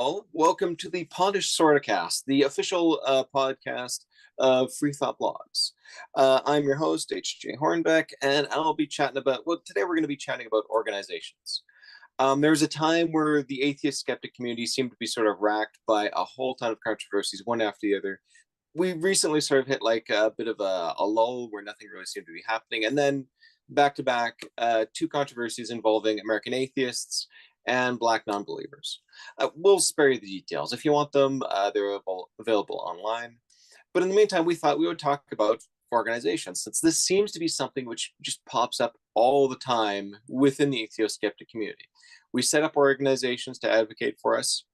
all. Welcome to the Podish-Sortacast, the official podcast of Free Thought Blogs. I'm your host, H.J. Hornbeck, and I'll be chatting about, today we're going to be chatting about organizations. There was a time where the atheist skeptic community seemed to be sort of racked by a whole ton of controversies, one after the other. We recently sort of hit like a bit of a lull where nothing really seemed to be happening. And then back to back, two controversies involving American atheists and Black non-believers. We'll spare you the details. If you want them, they're available online. But in the meantime, we thought we would talk about organizations, since this seems to be something which just pops up all the time within the atheist-skeptic community. We set up organizations to advocate for us.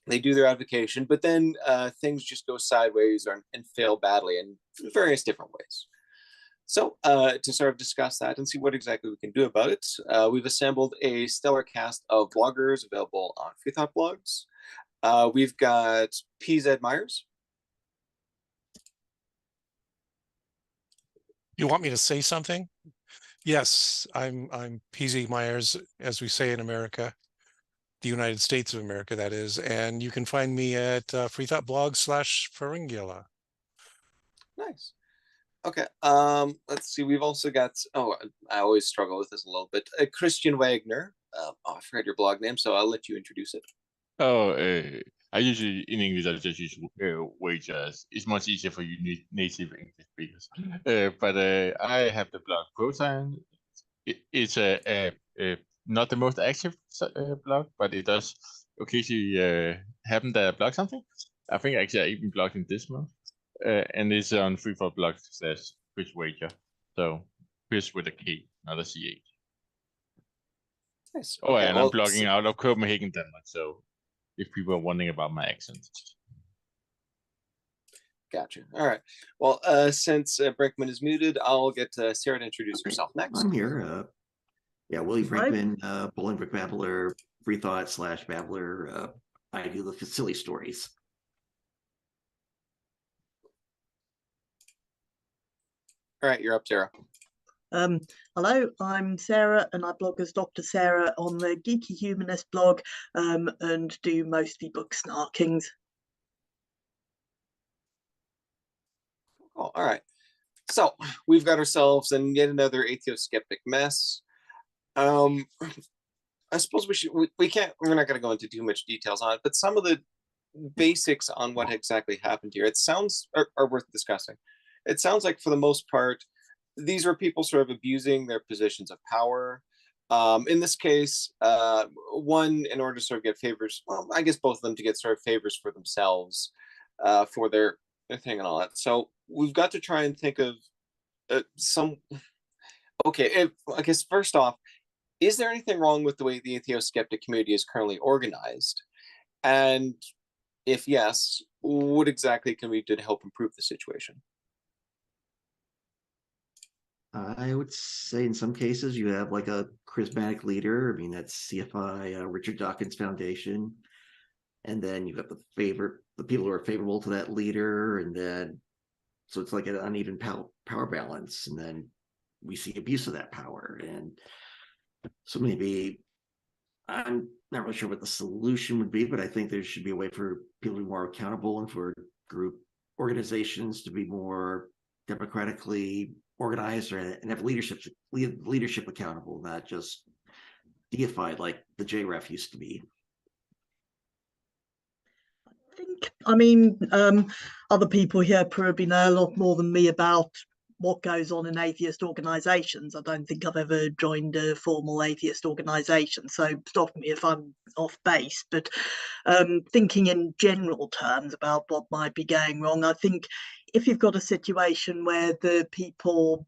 They do their advocation, but then things just go sideways and fail badly in various different ways. So to sort of discuss that and see what exactly we can do about it, we've assembled a stellar cast of bloggers available on Free Thought Blogs. We've got PZ Myers. You want me to say something? Yes, I'm PZ Myers, as we say in America, the United States of America, that is. And you can find me at Free Thought Blog/Pharyngula. Nice. Okay, let's see. We've also got, I always struggle with this a little bit. Christian Wagner. I forgot your blog name, so I'll let you introduce it. I usually, in English, I just use wages. It's much easier for you native English speakers. But I have the blog ProTime. It's not the most active blog, but it does occasionally happen that I blog something. I think actually I even blogged in this month. And it's on Free Thought Blog/Chris Wager. So Chris with a K, not a CH. Nice. Oh, okay, and I'm blogging out of Copenhagen, Denmark. So if people are wondering about my accent. Gotcha. All right. Well, since Brinkman is muted, I'll get Sarah to introduce herself next. I'm here. Willie Brinkman, Bowling Brick Babbler, Free Thought/Babbler. I do the silly stories. All right, you're up, Sarah. Hello, I'm Sarah, and I blog as Dr. Sarah on the Geeky Humanist blog, and do mostly book snarkings. Oh, all right. So we've got ourselves in yet another atheist-skeptic mess. I suppose we're not going to go into too much details on it, but some of the basics on what exactly happened here, it sounds are worth discussing. It sounds like, for the most part, these were people sort of abusing their positions of power. In this case, one, in order to sort of get favors, well, I guess both of them to get sort of favors for themselves, for their thing and all that. So we've got to try and think of some. Okay, I guess first off, is there anything wrong with the way the atheist-skeptic community is currently organized? And if yes, what exactly can we do to help improve the situation? I would say in some cases you have like a charismatic leader. I mean, that's CFI, Richard Dawkins Foundation. And then you've got the people who are favorable to that leader. And then, so it's like an uneven power balance. And then we see abuse of that power. And so maybe, I'm not really sure what the solution would be, but I think there should be a way for people to be more accountable and for group organizations to be more democratically organized and have leadership accountable, not just deified like the JREF used to be. I mean, other people here probably know a lot more than me about what goes on in atheist organizations. I don't think I've ever joined a formal atheist organization, so stop me if I'm off base. But thinking in general terms about what might be going wrong, I think if you've got a situation where the people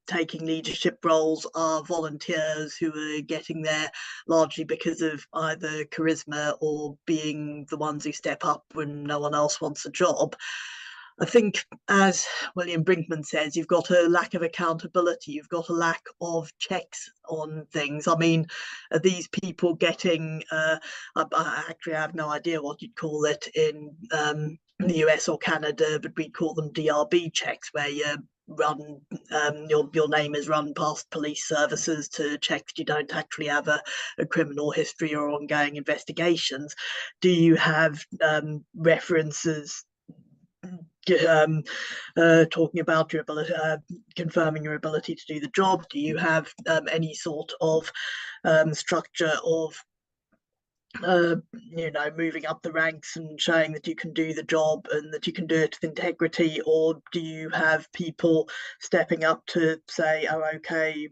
taking leadership roles are volunteers who are getting there largely because of either charisma or being the ones who step up when no one else wants a job, I think, as William Brinkman says, you've got a lack of accountability, you've got a lack of checks on things. I mean, are these people getting, I actually have no idea what you'd call it in the US or Canada, but we call them DRB checks, where you're run your name is run past police services to check that you don't actually have a criminal history or ongoing investigations? Do you have references talking about your ability, confirming your ability to do the job? Do you have any sort of structure of moving up the ranks and showing that you can do the job and that you can do it with integrity? Or do you have people stepping up to say, oh, okay,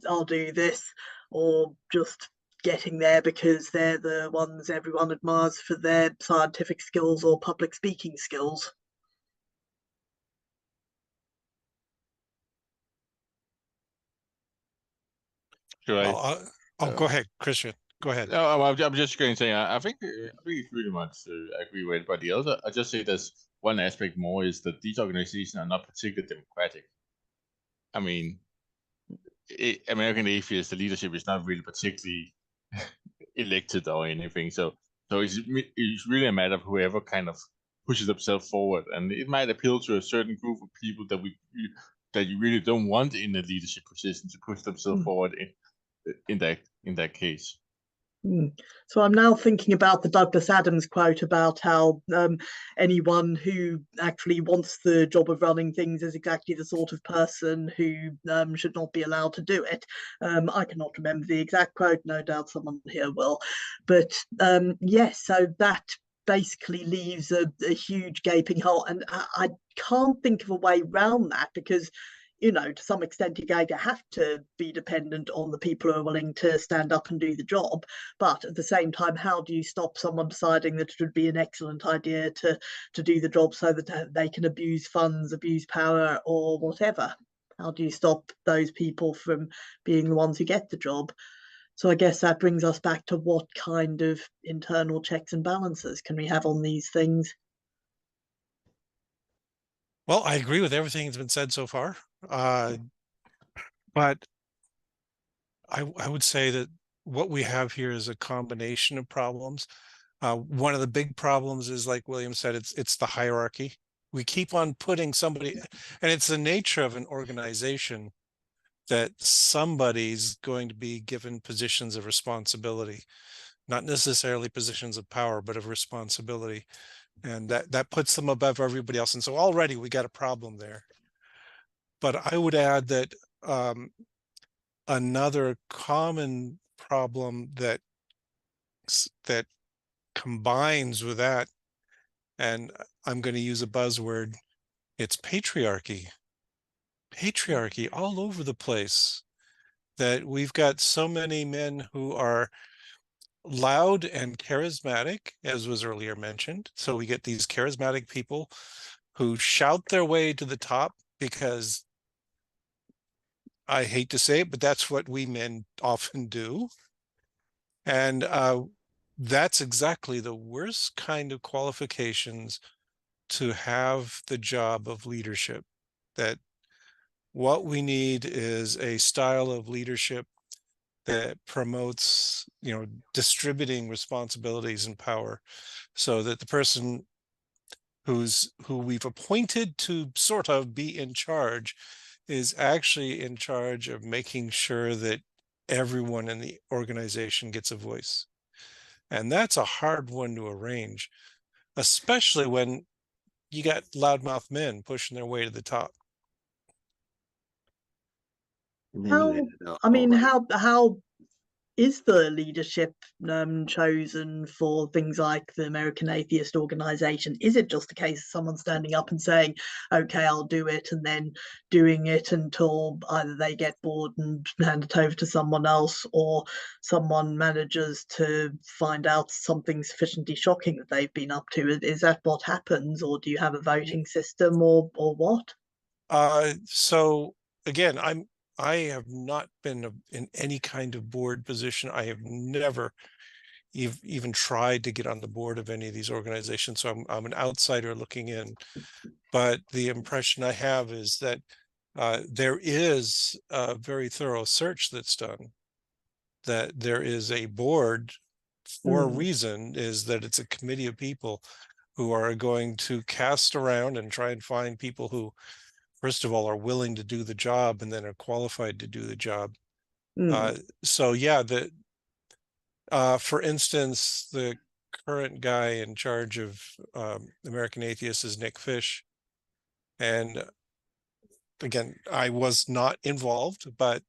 I'll do this, or just getting there because they're the ones everyone admires for their scientific skills or public speaking skills? Go ahead, Christian. Go ahead. No, I'm just going to say, I think it's really much agree with everybody else. I just say there's one aspect more is that these organizations are not particularly democratic. I mean, American Atheist, the leadership is not really particularly elected or anything. So it's really a matter of whoever kind of pushes themselves forward, and it might appeal to a certain group of people that you really don't want in a leadership position to push themselves forward in that case. So I'm now thinking about the Douglas Adams quote about how anyone who actually wants the job of running things is exactly the sort of person who should not be allowed to do it. I cannot remember the exact quote, no doubt someone here will. But yes, so that basically leaves a huge gaping hole. And I can't think of a way around that, because to some extent, you're going to have to be dependent on the people who are willing to stand up and do the job. But at the same time, how do you stop someone deciding that it would be an excellent idea to do the job so that they can abuse funds, abuse power, or whatever? How do you stop those people from being the ones who get the job? So I guess that brings us back to what kind of internal checks and balances can we have on these things? Well, I agree with everything that's been said so far. But I would say that what we have here is a combination of problems. One of the big problems is, like William said, it's the hierarchy. We keep on putting somebody, and it's the nature of an organization that somebody's going to be given positions of responsibility, not necessarily positions of power, but of responsibility. And that puts them above everybody else. And so already we got a problem there. But I would add that another common problem that combines with that, and I'm going to use a buzzword, it's patriarchy. Patriarchy all over the place. That we've got so many men who are loud and charismatic, as was earlier mentioned. So we get these charismatic people who shout their way to the top because, I hate to say it, but that's what we men often do. And that's exactly the worst kind of qualifications to have the job of leadership. That what we need is a style of leadership that promotes, distributing responsibilities and power, so that the person who we've appointed to sort of be in charge is actually in charge of making sure that everyone in the organization gets a voice. And that's a hard one to arrange, especially when you got loudmouth men pushing their way to the top. And then How is the leadership chosen for things like the American Atheist Organization? Is it just a case of someone standing up and saying, okay, I'll do it, and then doing it until either they get bored and hand it over to someone else, or someone manages to find out something sufficiently shocking that they've been up to? Is that what happens, or do you have a voting system, or what? So again, I have not been in any kind of board position. I have never even tried to get on the board of any of these organizations. So I'm an outsider looking in. But the impression I have is that there is a very thorough search that's done. That there is a board for a reason, is that it's a committee of people who are going to cast around and try and find people who first of all, are willing to do the job and then are qualified to do the job. Mm. So yeah, for instance, the current guy in charge of American Atheists is Nick Fish. And again, I was not involved, but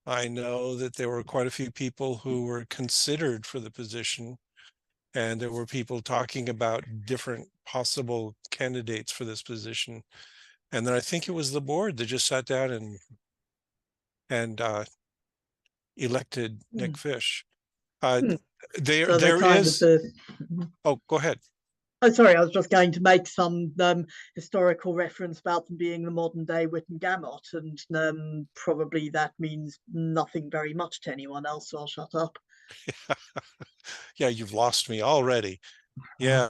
I know that there were quite a few people who were considered for the position, and there were people talking about different possible candidates for this position. And then I think it was the board that just sat down and elected Nick Fish. Hmm. There So they're kind is. of the. Oh, go ahead. Oh, sorry, I was just going to make some historical reference about them being the modern day Wittengamot, and probably that means nothing very much to anyone else, so I'll shut up. Yeah, you've lost me already. Yeah.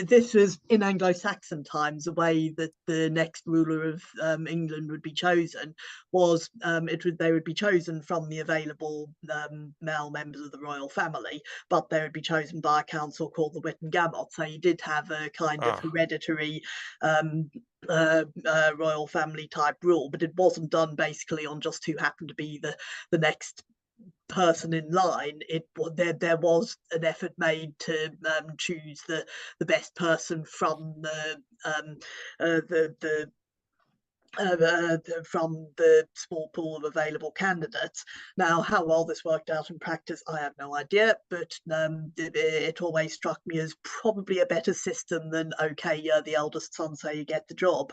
This was in Anglo-Saxon times. The way that the next ruler of England would be chosen was they would be chosen from the available male members of the royal family, but they would be chosen by a council called the Wittengamot. So you did have a kind of hereditary royal family type rule, but it wasn't done basically on just who happened to be the next person in line. There was an effort made to choose the best person from from the small pool of available candidates. Now, how well this worked out in practice, I have no idea, but it always struck me as probably a better system than, okay, you're the eldest son, so you get the job.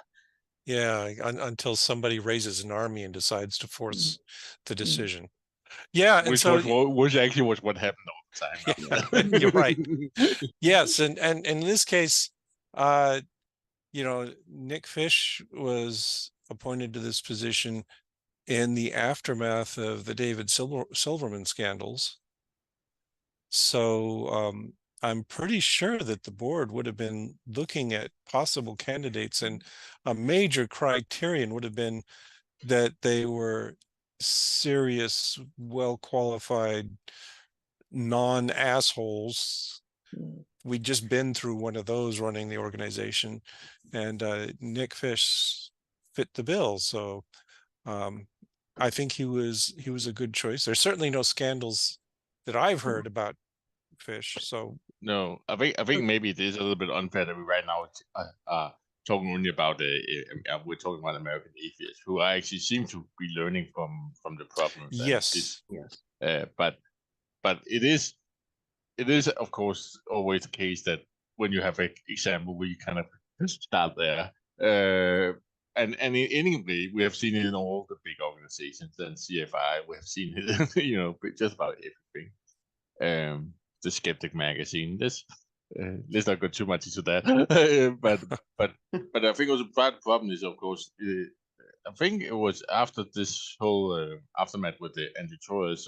Yeah, until somebody raises an army and decides to force the decision. Yeah, and which actually was what happened all the time. Yeah, you're right. Yes, and in this case, Nick Fish was appointed to this position in the aftermath of the David Silverman scandals. So I'm pretty sure that the board would have been looking at possible candidates, and a major criterion would have been that they were serious, well-qualified, non-assholes. We'd just been through one of those running the organization, and Nick Fish fit the bill. So I think he was a good choice. There's certainly no scandals that I've heard about Fish. So no, I think maybe it is a little bit unfair that we right now talking only about we're talking about American atheists who actually seem to be learning from the problems. Yes. But it is of course always the case that when you have an example where you kind of start there, and anyway, we have seen it in all the big organizations and CFI. We have seen it, just about everything. The Skeptic magazine. Let's not go too much into that. but I think also part of the problem is, of course, I think it was after this whole aftermath with the anti-Troyers,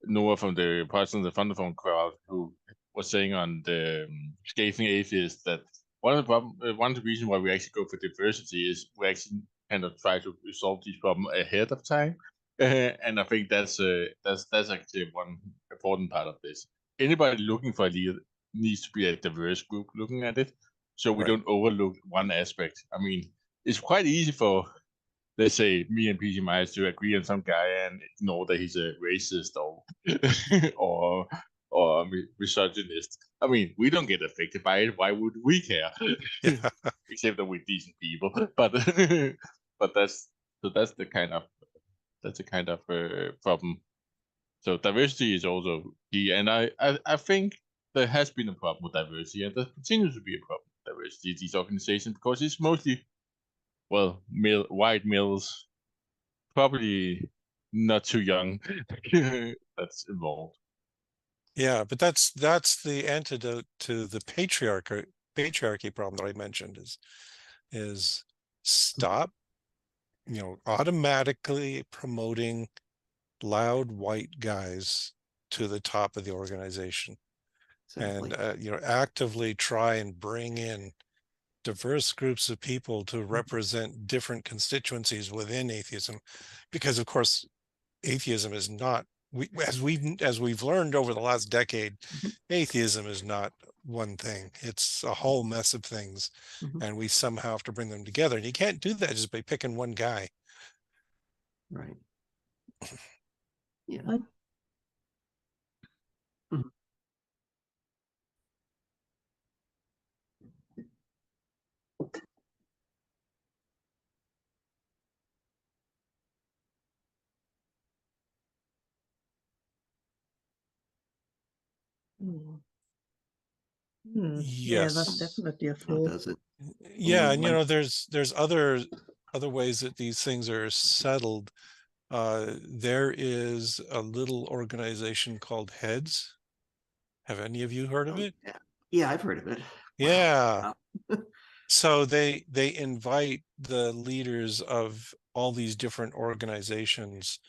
Noah from the Protestant the Thunderphone crowd, who was saying on the Scathing Atheist that one of the reasons why we actually go for diversity is we actually kind of try to resolve these problems ahead of time. And I think that's actually one important part of this. Anybody looking for a leader needs to be a diverse group looking at it, so we don't overlook one aspect. I mean, it's quite easy for, let's say, me and PG Myers to agree on some guy and know that he's a racist or misogynist. I mean, we don't get affected by it. Why would we care? Except that we're decent people. But that's the kind of problem. So diversity is also key, and I think there has been a problem with diversity, and there continues to be a problem with diversity in these organizations because it's mostly, well, white males, probably not too young, that's involved. Yeah, but that's the antidote to the patriarchy problem that I mentioned is stop, automatically promoting loud white guys to the top of the organization. Exactly. And actively try and bring in diverse groups of people to represent different constituencies within atheism, because of course atheism is not, as we've learned over the last decade, atheism is not one thing. It's a whole mess of things, Mhm. and we somehow have to bring them together. And you can't do that just by picking one guy. Right. Yeah. I- Mhm. Yeah, that's Yes. definitely a How flaw. does it? Yeah, and like- there's other ways that these things are settled. There is a little organization called Heads. Have any of you heard of Oh, it? yeah. Yeah, I've heard of it. Wow. Yeah. Wow. So they invite the leaders of all these different organizations,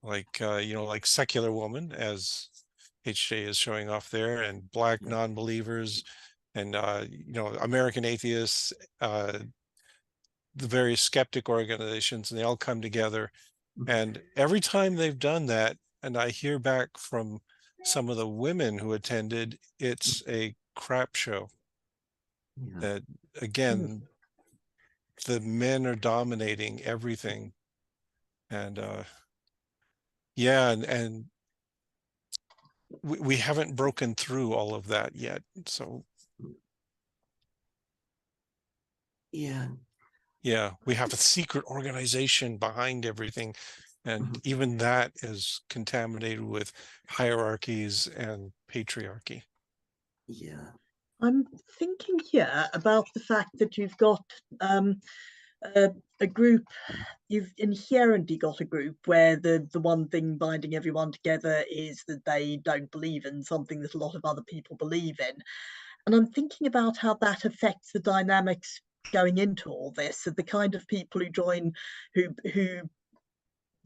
like like Secular Woman, as HJ is showing off there, and Black Yeah. non-believers, and American atheists, the various skeptic organizations, and they all come together. Mhm. And every time they've done that, and I hear back from some of the women who attended, it's a crap show. Yeah. That again, the men are dominating everything. And yeah, and we haven't broken through all of that yet. So Yeah. yeah, we have a secret organization behind everything. And Mhm. even that is contaminated with hierarchies and patriarchy. Yeah. I'm thinking here about the fact that you've got a group, you've inherently got a group where the one thing binding everyone together is that they don't believe in something that a lot of other people believe in. And I'm thinking about how that affects the dynamics going into all this, that the kind of people who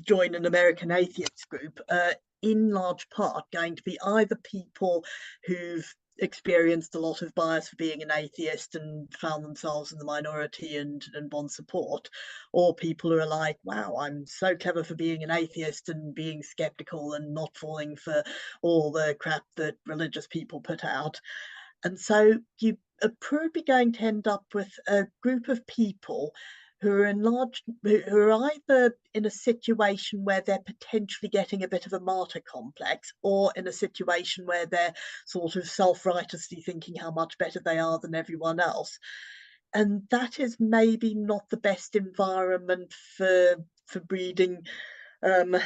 join an American atheist group are in large part going to be either people who've experienced a lot of bias for being an atheist and found themselves in the minority and want support, or people who are like, wow, I'm so clever for being an atheist and being skeptical and not falling for all the crap that religious people put out. And so you are probably going to end up with a group of people who are who are either in a situation where they're potentially getting a bit of a martyr complex, or in a situation where they're sort of self-righteously thinking how much better they are than everyone else. And that is maybe not the best environment for breeding a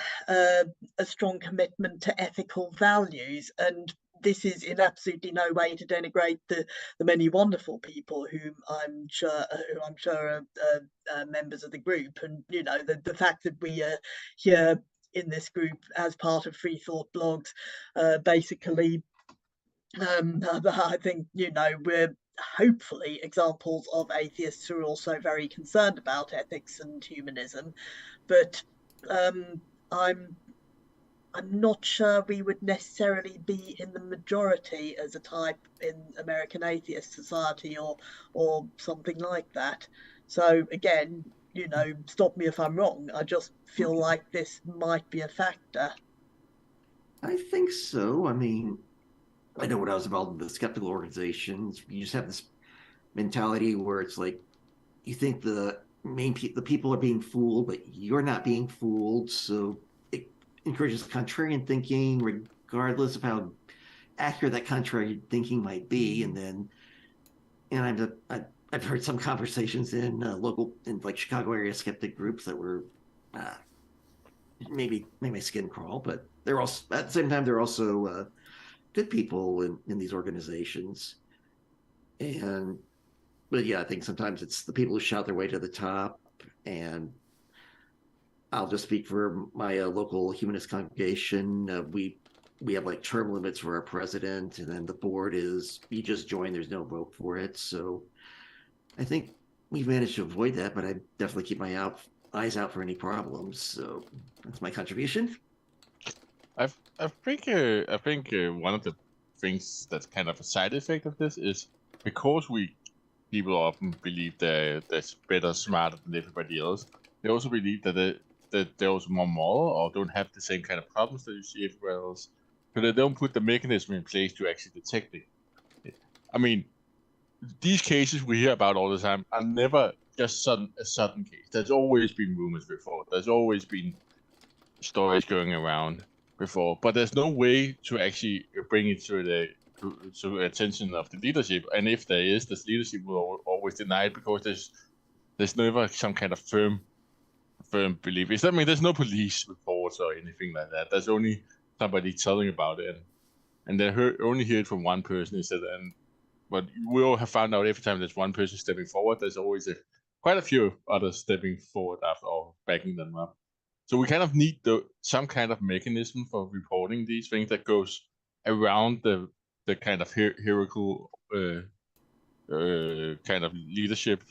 strong commitment to ethical values. And this is in absolutely no way to denigrate the many wonderful people who I'm sure are members of the group. And the fact that we are here in this group as part of Free Thought Blogs, basically, I think we're hopefully examples of atheists who are also very concerned about ethics and humanism. But I'm not sure we would necessarily be in the majority as a type in American atheist society or something like that. So again, stop me if I'm wrong. I just feel like this might be a factor. I think so. I mean, I know when I was involved in the skeptical organizations, you just have this mentality where it's like you think the the people are being fooled, but you're not being fooled. So it encourages contrarian thinking, regardless of how accurate that contrary thinking might be. And then, and I've heard some conversations in in like Chicago area skeptic groups that were uh, maybe made my skin crawl, but they're also at the same time they're also good people in these organizations. And but yeah, I think sometimes it's the people who shout their way to the top. And I'll just speak for my local humanist congregation. We have like term limits for our president, and then the board is you just join. There's no vote for it. So I think we've managed to avoid that, but I definitely keep my eyes out for any problems. So that's my contribution. I think one of the things that's kind of a side effect of this is because people often believe they're better, smarter than everybody else. They also believe that they're also more moral or don't have the same kind of problems that you see everywhere else. So they don't put the mechanism in place to actually detect it. I mean, these cases we hear about all the time are never just a sudden case. There's always been rumors before. There's always been stories going around before, but there's no way to actually bring it to the attention of the leadership. And if there is, this leadership will always deny it because there's never some kind of firm belief. I mean, there's no police reports or anything like that. There's only somebody telling about it, and they only hear it from one person instead. But we all have found out every time there's one person stepping forward, there's always quite a few others stepping forward after or backing them up. So we kind of need some kind of mechanism for reporting these things that goes around the kind of hierarchical kind of leadership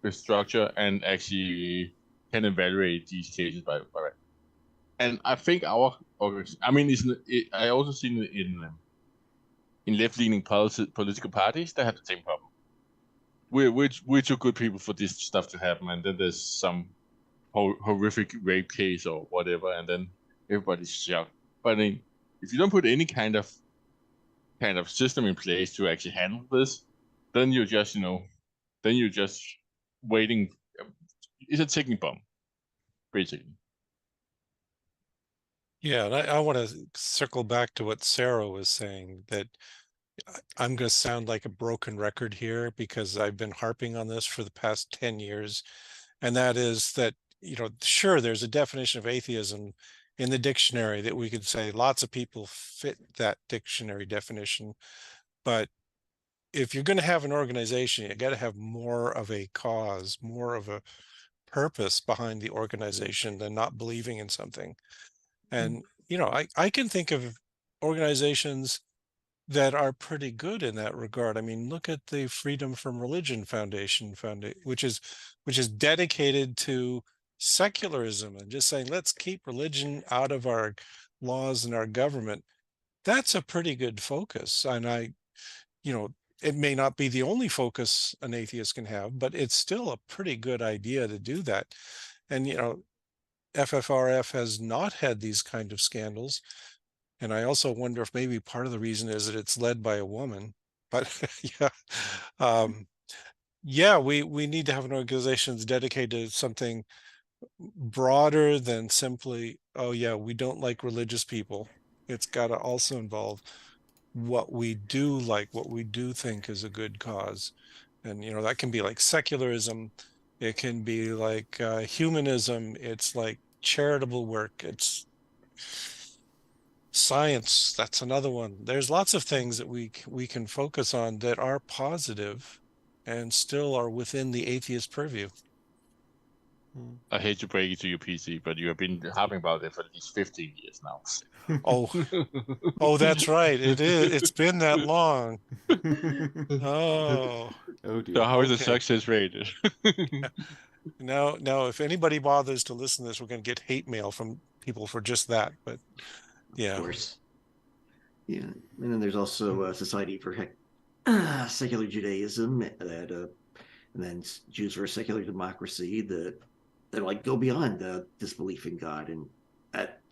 structure and actually can evaluate these cases by. And I think our organization, I mean, I also seen it in left-leaning political parties that have the same problem. We're too good people for this stuff to happen, and then there's some horrific rape case or whatever, and then everybody's shocked. But I mean, if you don't put any kind of system in place to actually handle this, then you're just waiting. It's a ticking bomb, basically. Yeah, and I want to circle back to what Sarah was saying, that I'm going to sound like a broken record here because I've been harping on this for the past 10 years. And that is that, sure, there's a definition of atheism in the dictionary that we could say lots of people fit that dictionary definition. But if you're going to have an organization, you got to have more of a cause, more of a purpose behind the organization than not believing in something. And, I can think of organizations that are pretty good in that regard. I mean, look at the Freedom from Religion Foundation, which is dedicated to secularism and just saying, let's keep religion out of our laws and our government. That's a pretty good focus. And it may not be the only focus an atheist can have, but it's still a pretty good idea to do that. And, FFRF has not had these kind of scandals. And I also wonder if maybe part of the reason is that it's led by a woman. But we need to have an organization that's dedicated to something broader than simply, we don't like religious people. It's got to also involve what we do like, what we do think is a good cause. And, that can be like secularism. It can be like humanism. It's like charitable work. It's science. That's another one. There's lots of things that we can focus on that are positive and still are within the atheist purview. I hate to break it to you, PC, but you have been harping about it for at least 15 years now. Oh, that's right. It is. It's been that long. Oh dear. So how is the Okay. success rate? Now, if anybody bothers to listen to this, we're going to get hate mail from people for just that. But yeah, Of course. Yeah, and then there's also a Society for Secular Judaism that, and then Jews for a Secular Democracy that like go beyond disbelief in God, and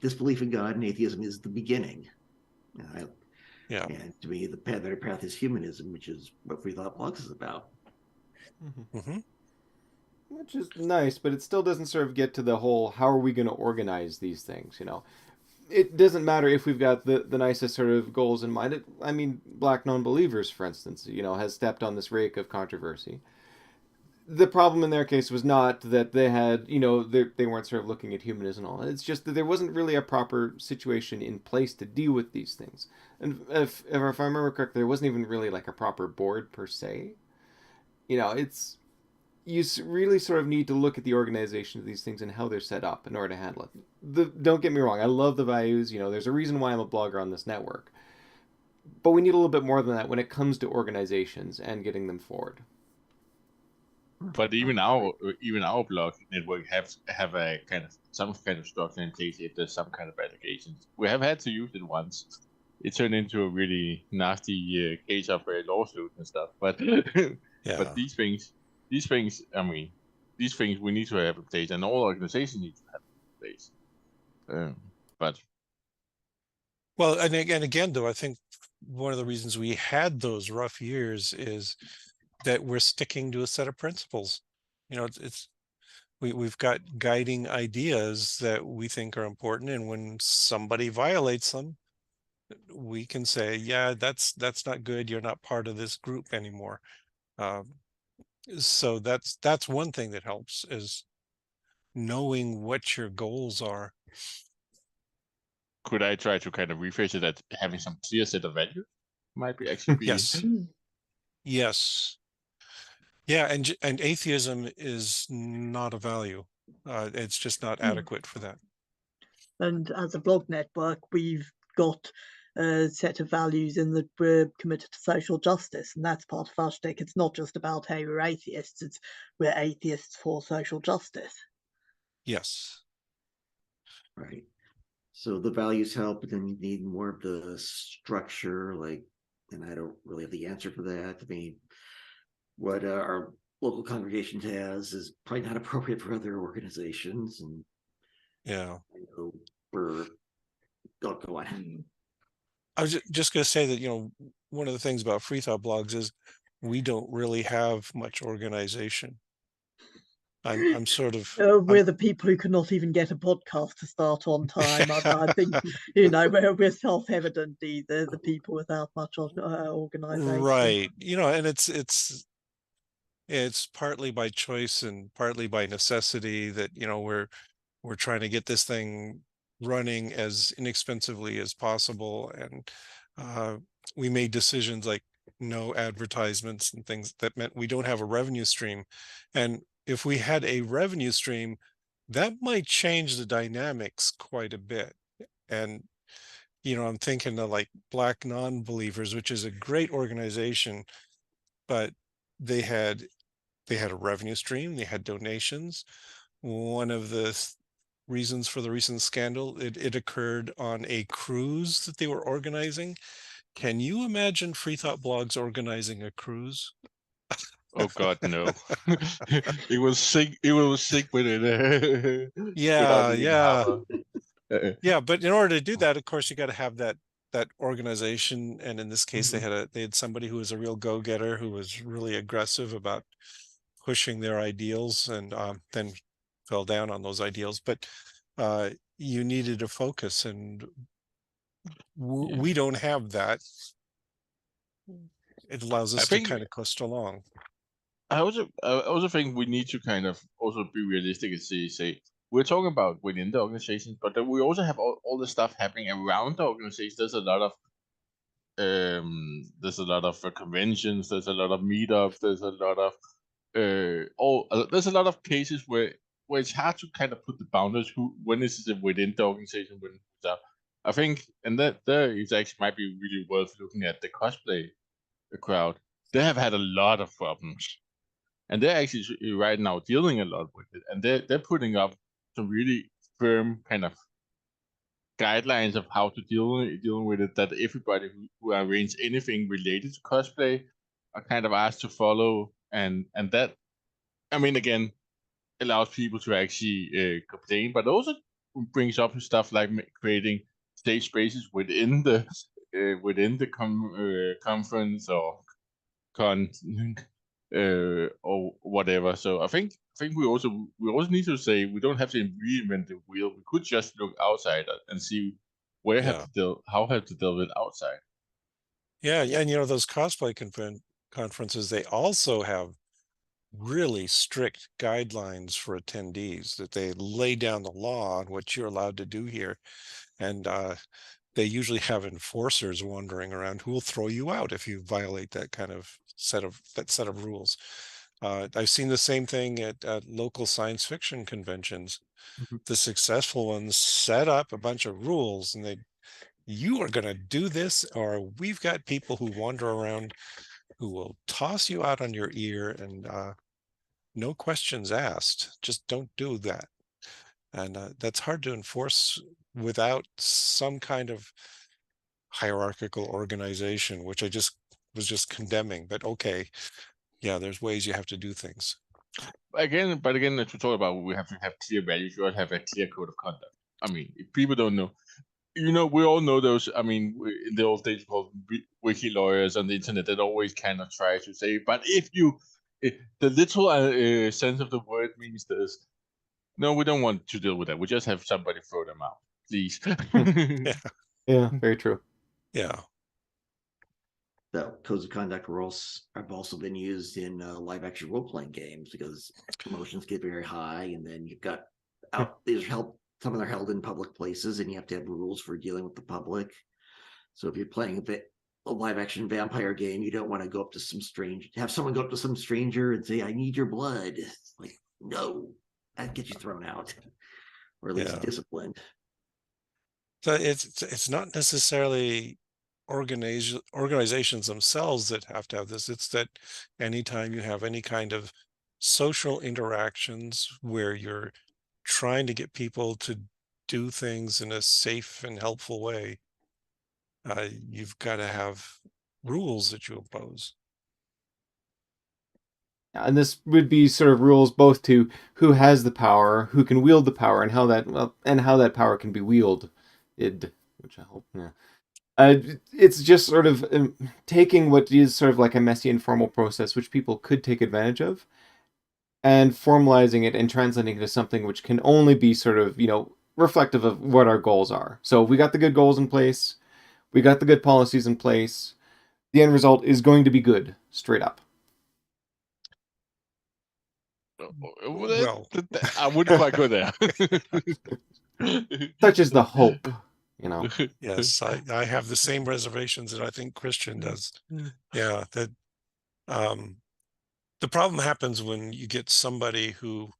disbelief in God and atheism is the beginning. yeah. And to me, the better path is humanism, which is what Free Thought Blogs is about. Mm-hmm. Which is nice, but it still doesn't sort of get to the whole, how are we going to organize these things, It doesn't matter if we've got the nicest sort of goals in mind. Black non-believers, for instance, has stepped on this rake of controversy. The problem in their case was not that they had, they weren't sort of looking at humanism and all. It's just that there wasn't really a proper situation in place to deal with these things. And if I remember correctly, there wasn't even really like a proper board per se. You really sort of need to look at the organization of these things and how they're set up in order to handle it. Don't get me wrong, I love the values. There's a reason why I'm a blogger on this network. But we need a little bit more than that when it comes to organizations and getting them forward. But even our blog network have a some kind of structure in place if there's some kind of allegations. We have had to use it once. It turned into a really nasty case of a lawsuit and stuff. But but these things, we need to have in place, and all organizations need to have in place. Well, and again, though, I think one of the reasons we had those rough years is that we're sticking to a set of principles. You know, we've got guiding ideas that we think are important, and when somebody violates them, we can say, yeah, that's not good. You're not part of this group anymore. So that's one thing that helps, is knowing what your goals are. Could I try to kind of rephrase it that having some clear set of values might be actually be Yes. Yes. Yeah, and atheism is not a value. It's just not adequate for that. And as a blog network, we've got a set of values in that we're committed to social justice, and that's part of our shtick. It's not just about, hey, we're atheists, it's we're atheists for social justice. Yes. Right. So the values help, but then you need more of the structure, like, and I don't really have the answer for that. I mean, what our local congregation has is probably not appropriate for other organizations, and Yeah. you know, we're go on. I was just going to say that, you know, one of the things about Free Thought Blogs is we don't really have much organization. I'm sort of we're the people who cannot even get a podcast to start on time. I think, you know, we're self-evident, the people without much organization. right. You know, and it's partly by choice and partly by necessity that, you know, we're trying to get this thing running as inexpensively as possible, and we made decisions like no advertisements and things that meant we don't have a revenue stream. And if we had a revenue stream, that might change the dynamics quite a bit. And you know, I'm thinking of like Black Non-Believers, which is a great organization, but they had a revenue stream, they had donations. One of the reasons for the recent scandal, it occurred on a cruise that they were organizing. Can you imagine Free Thought Blogs organizing a cruise? Oh God, no! It will sink. It will sink within without Yeah, leaving yeah, harbor. yeah. But in order to do that, of course, you got to have that organization. And in this case, Mhm. they had somebody who was a real go-getter, who was really aggressive about pushing their ideals, and then fell down on those ideals. But you needed a focus, and Yeah. we don't have that. It allows I us to think kind of coast along. I also think we need to kind of also be realistic and say we're talking about within the organization, but then we also have all the stuff happening around the organization. There's a lot of conventions, there's a lot of meetups, there's a lot of there's a lot of cases where it's hard to kind of put the boundaries when this is within the organization, when it's out. I think, and that there is actually might be really worth looking at the cosplay crowd. They have had a lot of problems, and they're actually right now dealing a lot with it, and they're putting up some really firm kind of guidelines of how to dealing with it, that everybody who arranges anything related to cosplay are kind of asked to follow, and that, I mean, again, allows people to actually complain, but also brings up stuff like creating safe spaces within the conference or con or whatever. So I think we also need to say we don't have to reinvent the wheel. We could just look outside and see Yeah. how have to deal with outside. Yeah, and you know, those cosplay conferences, they also have really strict guidelines for attendees, that they lay down the law on what you're allowed to do here. And they usually have enforcers wandering around who will throw you out if you violate that kind of set of rules. I've seen the same thing at local science fiction conventions. Mhm. The successful ones set up a bunch of rules, and you are going to do this, or we've got people who wander around who will toss you out on your ear, and no questions asked. Just don't do that. And that's hard to enforce without some kind of hierarchical organization, which I was just condemning. But okay, yeah, there's ways you have to do things. But again, to talk about, we have to have clear values. We have to have a clear code of conduct. I mean, if people don't know, we all know those. I mean, in the old days, called wiki lawyers on the internet that always kind of try to say, but if the literal sense of the word means this. No, we don't want to deal with that. We just have somebody throw them out, please. Yeah, very true. Yeah. The codes of conduct rules have also been used in live action role playing games because emotions get very high, and then you've got these are held. Some of them are held in public places, and you have to have rules for dealing with the public. So if you're playing a live action vampire game, you don't want to go up to have someone go up to some stranger and say, "I need your blood." It's like, no, that gets you thrown out, or at least disciplined. So it's not necessarily organizations themselves that have to have this. It's that anytime you have any kind of social interactions where you're trying to get people to do things in a safe and helpful way, you've got to have rules that you impose. And this would be sort of rules both to who has the power, who can wield the power, and how that power can be wielded. Which I hope, yeah. It's just sort of taking what is sort of like a messy informal process, which people could take advantage of, and formalizing it and translating it to something which can only be sort of, reflective of what our goals are. So we got the good goals in place, we got the good policies in place. The end result is going to be good, straight up. Well, I wouldn't quite go there. Such is the hope, Yes, I have the same reservations that I think Christian does. Yeah, that the problem happens when you get somebody who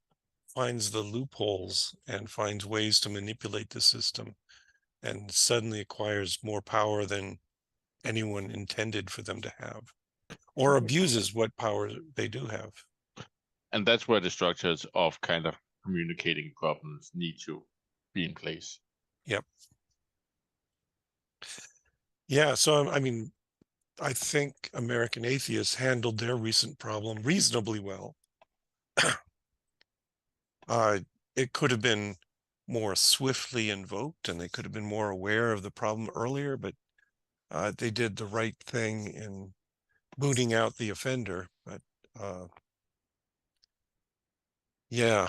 finds the loopholes and finds ways to manipulate the system and suddenly acquires more power than anyone intended for them to have, or abuses what power they do have. And that's where the structures of kind of communicating problems need to be in place. Yep. Yeah, so I mean, I think American atheists handled their recent problem reasonably well. It could have been more swiftly invoked, and they could have been more aware of the problem earlier, but they did the right thing in booting out the offender. But yeah,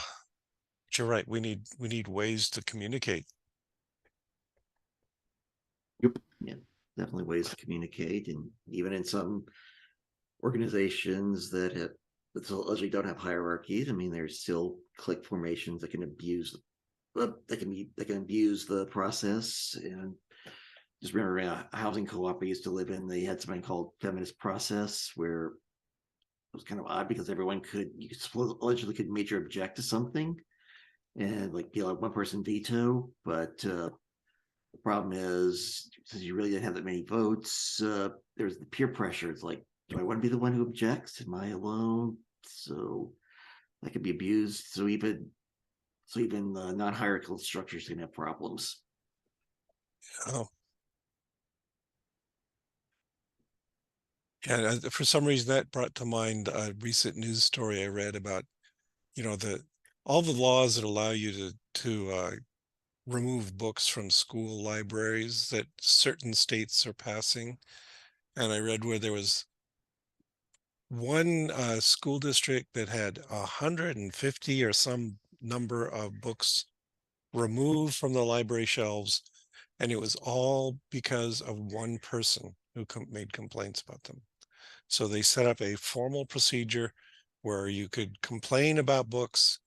but you're right. We need ways to communicate. Yep. Yeah, definitely ways to communicate, and even in some organizations that allegedly don't have hierarchies, I mean, there's still clique formations that can abuse the process. And just remember a housing co-op I used to live in, they had something called feminist process, where it was kind of odd because allegedly could major object to something and one person veto, but the problem is, since you really didn't have that many votes, there's the peer pressure. It's like, do I want to be the one who objects? Am I alone? So that could be abused. So even non-hierarchical structures can have problems. Oh. And for some reason, that brought to mind a recent news story I read about, all the laws that allow you to remove books from school libraries that certain states are passing. And I read where there was one school district that had 150 or some number of books removed from the library shelves, and it was all because of one person who made complaints about them. So they set up a formal procedure where you could complain about books,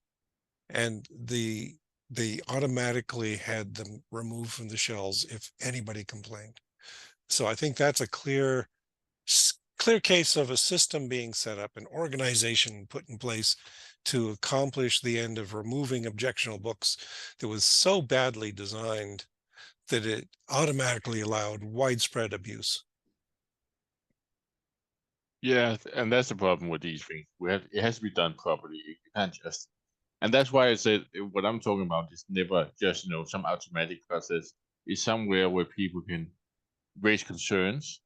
and they automatically had them removed from the shelves if anybody complained. So I think that's a clear case of a system being set up, an organization put in place to accomplish the end of removing objectionable books that was so badly designed that it automatically allowed widespread abuse. Yeah, and that's the problem with these things. It has to be done properly. You can't just, and that's why I said what I'm talking about is never just some automatic process. It's somewhere where people can raise concerns,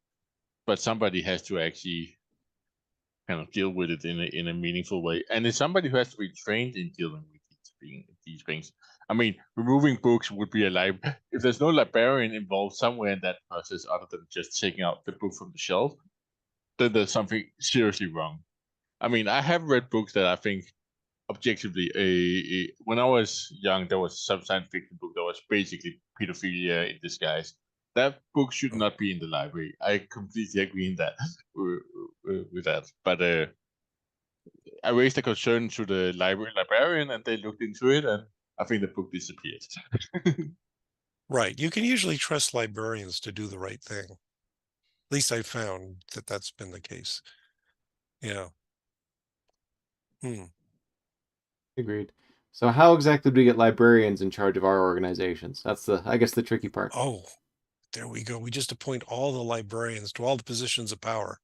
but somebody has to actually kind of deal with it in a meaningful way, and it's somebody who has to be trained in dealing with these being these things. I mean, removing books would be a if there's no librarian involved somewhere in that process other than just taking out the book from the shelf, then there's something seriously wrong. I mean, I have read books that I think objectively, when I was young, there was some science fiction book that was basically pedophilia in disguise. That book should not be in the library. I completely agree in that with that. But I raised a concern to the librarian, and they looked into it, and I think the book disappeared. Right. You can usually trust librarians to do the right thing. At least I found that that's been the case. Yeah. Agreed. So how exactly do we get librarians in charge of our organizations? That's I guess the tricky part. Oh, there we go. We just appoint all the librarians to all the positions of power.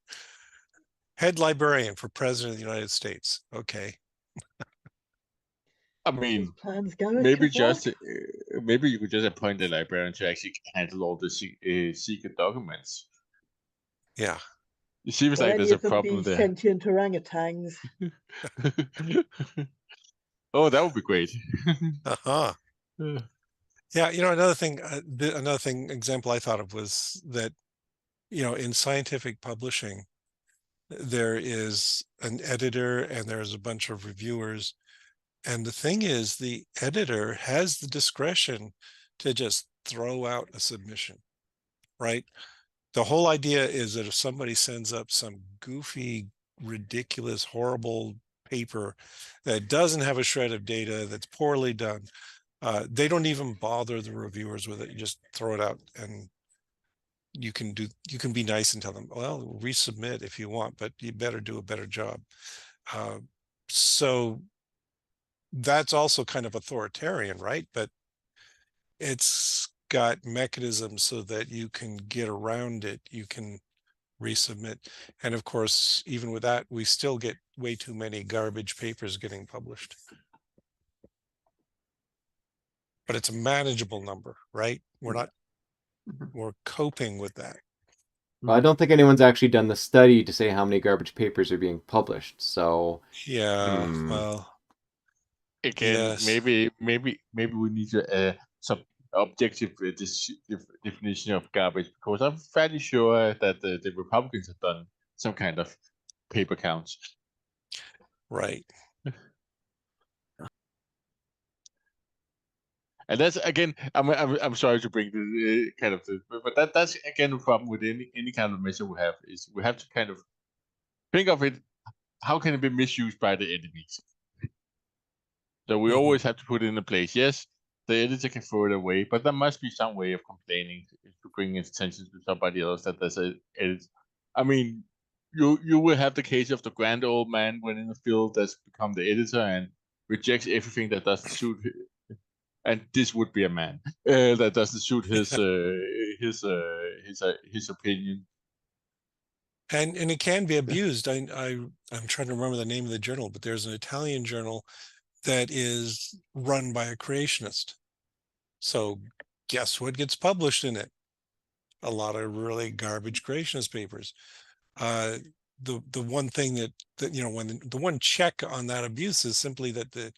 Head librarian for President of the United States. Okay. I mean, Plans go maybe to maybe you could just appoint a librarian to actually handle all the secret documents. Yeah. It seems Will like any there's a of them problem be there. sentient orangutans? Oh, that would be great. Uh-huh. Yeah, another thing example I thought of was that, in scientific publishing, there is an editor and there's a bunch of reviewers. And the thing is, the editor has the discretion to just throw out a submission, right? The whole idea is that if somebody sends up some goofy, ridiculous, horrible paper that doesn't have a shred of data, that's poorly done, they don't even bother the reviewers with it. You just throw it out, and you can be nice and tell them, well, resubmit if you want, but you better do a better job. So that's also kind of authoritarian, right? But it's got mechanisms so that you can get around it. You can resubmit. And of course, even with that, we still get way too many garbage papers getting published. But it's a manageable number, right? We're coping with that. Well, I don't think anyone's actually done the study to say how many garbage papers are being published. So yeah, well, again, yes. maybe we need some objective definition of garbage, because I'm fairly sure that the Republicans have done some kind of paper counts. Right. And that's again, I'm sorry to bring the kind of but that's again the problem with any kind of measure we have, is we have to kind of think of it. How can it be misused by the enemies? So we always have to put it in a place. Yes, the editor can throw it away, but there must be some way of complaining to bring attention to somebody else that there's a edit. I mean, you will have the case of the grand old man when in the field that's become the editor and rejects everything that doesn't suit him. And this would be a man that doesn't suit his opinion. And it can be abused. I'm trying to remember the name of the journal, but there's an Italian journal that is run by a creationist. So guess what gets published in it? A lot of really garbage creationist papers. The one thing that when the one check on that abuse is simply that the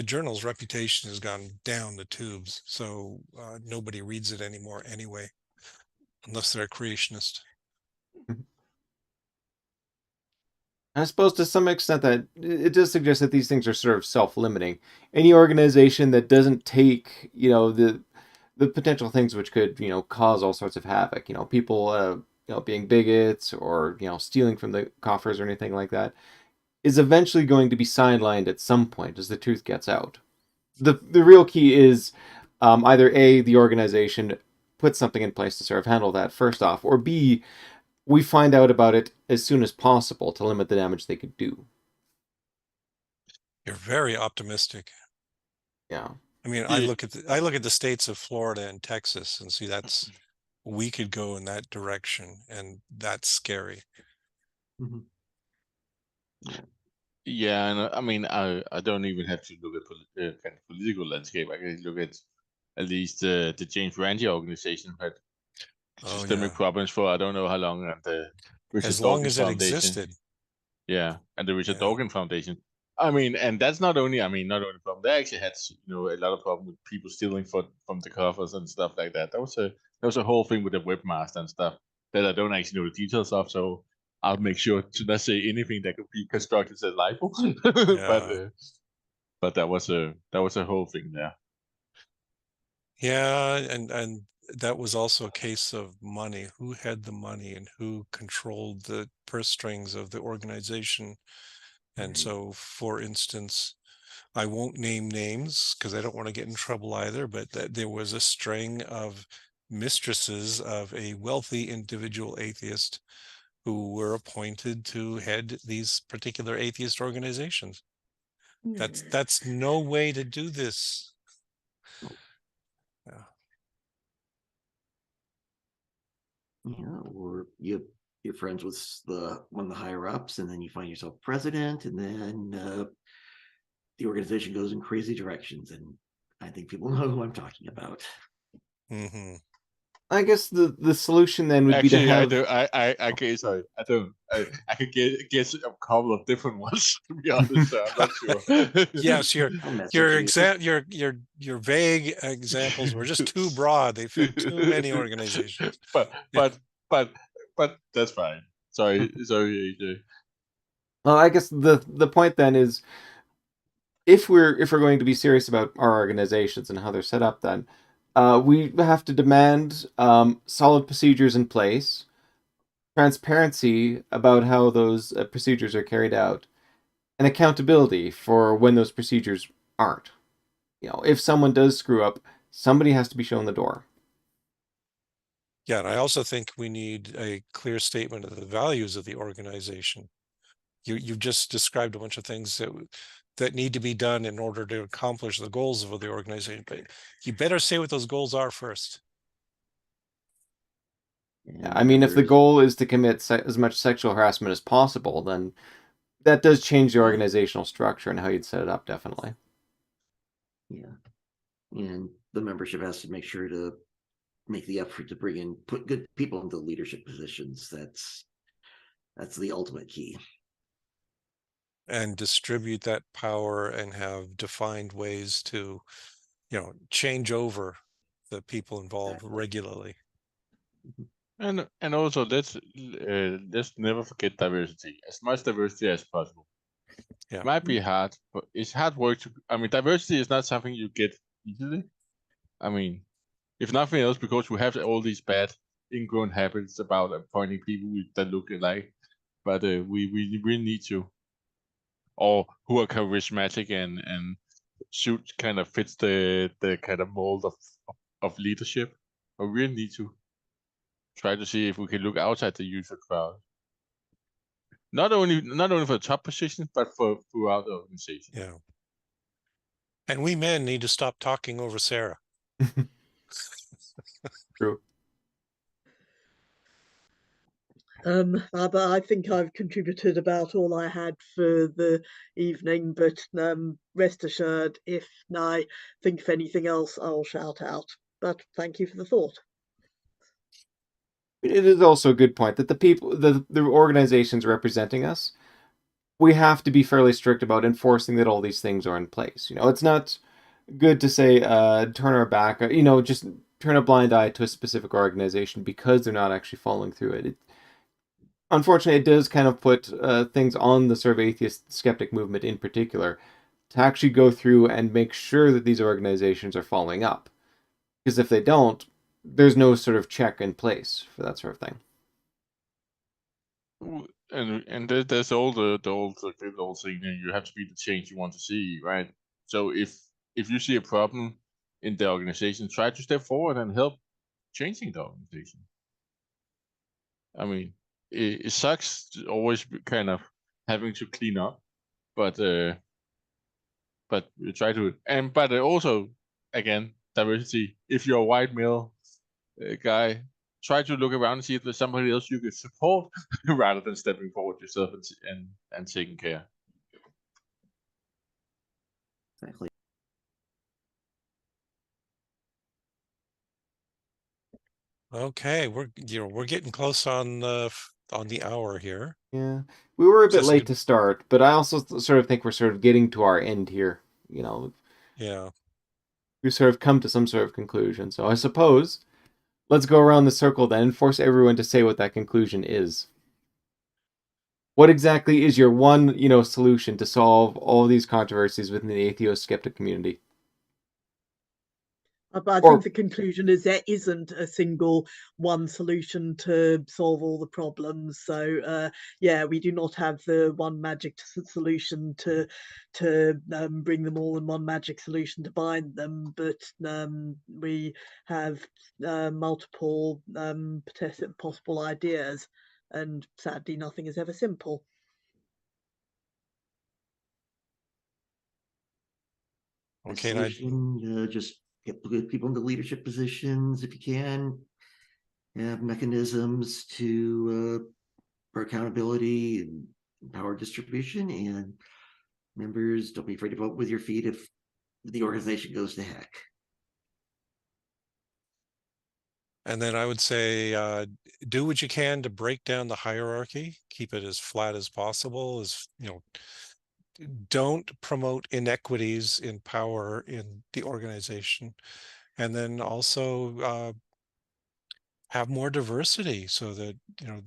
journal's reputation has gone down the tubes, so nobody reads it anymore anyway, unless they're a creationist. I suppose to some extent that it does suggest that these things are sort of self-limiting. Any organization that doesn't take, the potential things which could, cause all sorts of havoc, people, being bigots or, stealing from the coffers or anything like that, is eventually going to be sidelined at some point as the truth gets out. The real key is either A, the organization puts something in place to sort of handle that first off, or B, we find out about it as soon as possible to limit the damage they could do. You're very optimistic. Yeah. I mean, I look at the states of Florida and Texas and see we could go in that direction, and that's scary. Mm-hmm. Yeah, and I mean, I don't even have to look at kind of political landscape. I can look at least the James Randi organization had systemic problems for I don't know how long, and the Richard as long Dawkins as it Foundation. existed. Yeah, and the Richard Dawkins Foundation. I mean, and that's not only problem. They actually had a lot of problem with people stealing from the coffers and stuff like that. That was a whole thing with the webmaster and stuff that I don't actually know the details of. So I'll make sure to not say anything that could be constructed as libel. Yeah. But that was a whole thing there. Yeah, and that was also a case of money. Who had the money and who controlled the purse strings of the organization? And so, for instance, I won't name names because I don't want to get in trouble either, but there was a string of mistresses of a wealthy individual atheist who were appointed to head these particular atheist organizations. That's no way to do this. Yeah. Yeah, or you're friends with one of the higher ups, and then you find yourself president, and then the organization goes in crazy directions. And I think people know who I'm talking about. Mm-hmm. I guess the solution then would Actually, be to have. sorry, I don't. I could guess a couple of different ones, to be honest. So I'm not sure. Yes, I'll message you. your vague examples were just too broad. They fit too many organizations. but Yeah. but that's fine. Sorry, AJ. Well, I guess the point then is, if we're going to be serious about our organizations and how they're set up, then we have to demand solid procedures in place, transparency about how those procedures are carried out, and accountability for when those procedures aren't. If someone does screw up, somebody has to be shown the door. Yeah, and I also think we need a clear statement of the values of the organization. You've just described a bunch of things that need to be done in order to accomplish the goals of the organization, but you better say what those goals are first. Yeah, I mean, if the goal is to commit as much sexual harassment as possible, then that does change the organizational structure and how you'd set it up, definitely. Yeah, and the membership has to make sure to make the effort to put good people into leadership positions. That's the ultimate key. And distribute that power and have defined ways to, change over the people involved regularly. And also let's never forget diversity. As much diversity as possible. Yeah. It might be hard, but it's hard work diversity is not something you get easily. I mean, if nothing else, because we have all these bad ingrown habits about appointing people that look alike, but we really need to, or who are charismatic and suit kind of fits the kind of mold of leadership. We really need to try to see if we can look outside the usual crowd. Not only for the top positions, but throughout the organization. Yeah. And we men need to stop talking over Sarah. True. But I think I've contributed about all I had for the evening, but rest assured, if I think of anything else, I'll shout out. But thank you for the thought. It is also a good point that the people, the organizations representing us, we have to be fairly strict about enforcing that all these things are in place. It's not good to say turn our back, just turn a blind eye to a specific organization because they're not actually following through it. Unfortunately, it does kind of put things on the sort of atheist skeptic movement in particular to actually go through and make sure that these organizations are following up. Because if they don't, there's no sort of check in place for that sort of thing. And there's the old thing, you have to be the change you want to see, right? So if you see a problem in the organization, try to step forward and help changing the organization. I mean, it sucks to always be kind of having to clean up, but you try to. But also, again, diversity. If you're a white male guy, try to look around and see if there's somebody else you could support rather than stepping forward yourself and taking care. Exactly. Okay, we're getting close on the hour here. Yeah, we were a bit Just late to start, but I also sort of think we're sort of getting to our end here. Yeah. We sort of come to some sort of conclusion. So I suppose let's go around the circle then and force everyone to say what that conclusion is. What exactly is your one, solution to solve all these controversies within the atheist-skeptic community? But I Or- think the conclusion is there isn't a single one solution to solve all the problems. So yeah, we do not have the one magic solution to bring them all in one magic solution to bind them, but we have multiple possible ideas, and sadly nothing is ever simple. Okay, solution, just get good people into leadership positions if you can. Have mechanisms for accountability and power distribution, and members, don't be afraid to vote with your feet if the organization goes to heck. and then I would say do what you can to break down the hierarchy, keep it as flat as possible, don't promote inequities in power in the organization, and then also have more diversity so that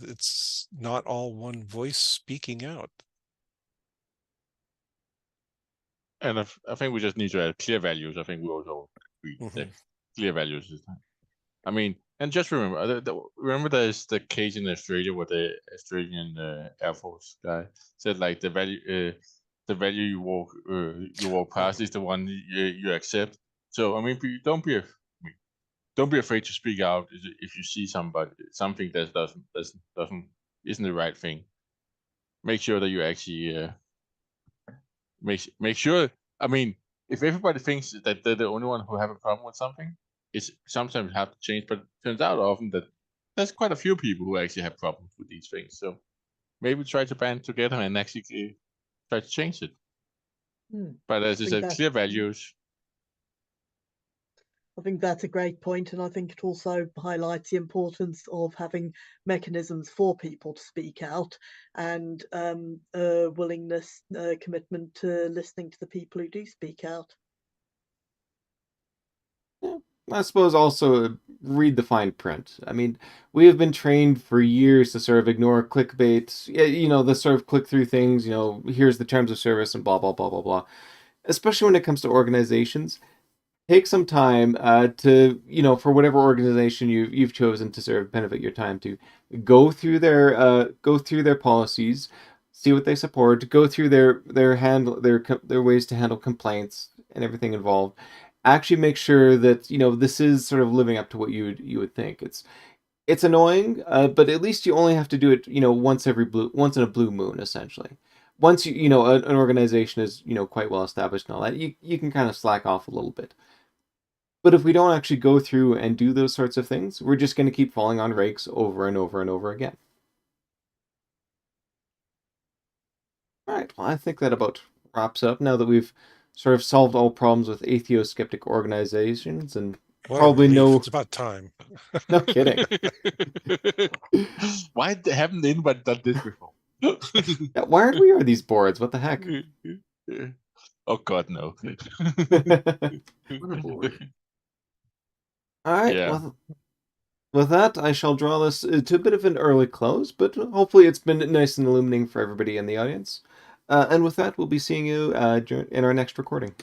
it's not all one voice speaking out. And I think we just need to have clear values. I think we also agree that clear values is time. I mean, and just remember, remember there's the case in Australia where the Australian Air Force guy said like the value you walk past is the one you accept. So I mean, don't be afraid to speak out if you see something that doesn't isn't the right thing. Make sure that you actually make sure. I mean, if everybody thinks that they're the only one who have a problem with something, it's sometimes have to change. But it turns out often that there's quite a few people who actually have problems with these things. So maybe try to band together and actually try to change it. But as I said, clear values. I think that's a great point, and I think it also highlights the importance of having mechanisms for people to speak out, and a willingness, commitment to listening to the people who do speak out. I suppose also read the fine print. I mean, we have been trained for years to sort of ignore clickbait, the sort of click through things, here's the terms of service and blah, blah, blah, blah, blah. Especially when it comes to organizations, take some time to, for whatever organization you've chosen to sort of benefit your time to, go through their policies, see what they support, go through their ways to handle complaints and everything involved. Actually make sure that this is sort of living up to what you would think. It's annoying, but at least you only have to do it once in a blue moon, essentially. Once an organization is quite well established and all that, you can kind of slack off a little bit. But if we don't actually go through and do those sorts of things, we're just going to keep falling on rakes over and over and over again. All right, well, I think that about wraps up now that we've sort of solved all problems with atheist-skeptic organizations and probably it's about time. No kidding. Why haven't anybody done this before? Yeah, why aren't we on these boards? What the heck? Oh God, no. What a board. All right, Yeah. well, with that, I shall draw this to a bit of an early close, but hopefully it's been nice and illuminating for everybody in the audience. And with that, we'll be seeing you in our next recording.